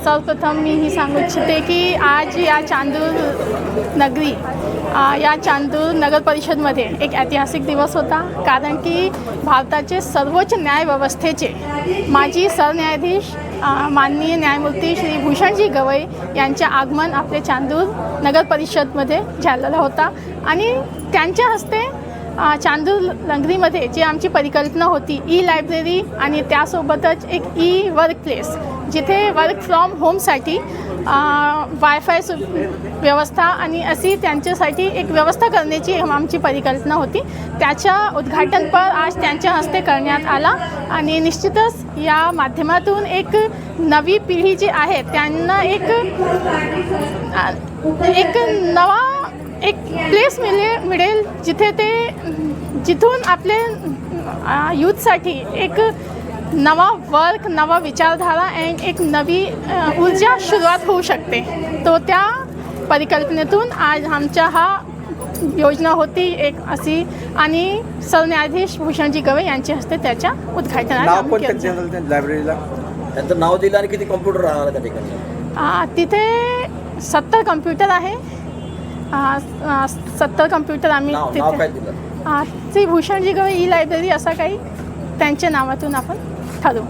सर्वप्रथम मी ही सांगू इच्छिते की आज या चांदूर नगरी या चांदूर नगर परिषदमध्ये एक ऐतिहासिक दिवस होता, कारण की भारताचे सर्वोच्च न्यायव्यवस्थेचे माजी सरन्यायाधीश माननीय न्यायमूर्ती श्री भूषणजी गवई यांचे आगमन आपले चांदूर नगर परिषदमध्ये झालेलं होता आणि त्यांच्या हस्ते चांदूर नगरीमध्ये जी आमची परिकल्पना होती ई लायब्ररी आणि त्यासोबतच एक ई वर्क प्लेस, जिथे वर्क फ्रॉम होमसाठी वायफाय व्यवस्था आणि अशी त्यांच्यासाठी एक व्यवस्था करण्याची आमची परिकल्पना होती. त्याच्या उद्घाटनपर आज त्यांच्या हस्ते करण्यात आला आणि निश्चितच या माध्यमातून एक नवी पिढी जी आहे त्यांना एक नवा एक प्लेस मिळेल जिथून आपले यूथसाठी एक नवा वर्क, नवा विचारधारा आणि एक नवी ऊर्जा सुरुवात होऊ शकते. तो त्या परिकल्पनेतून आज आमच्या हा योजना होती एक अशी आणि सरन्यायाधीश भूषणजी गवई यांच्या हस्ते त्याच्या उद्घाटनाला लायब्ररीला त्यांचं नाव दिलं आणि किती कॉम्प्युटर राहणार त्या ठिकाणी? तिथे 70 कम्प्युटर आहे. 70 कम्प्युटर आम्ही तिथे श्री भूषणजी गवई ई लायब्ररी असं काही त्यांच्या नावातून आपण ठरवू.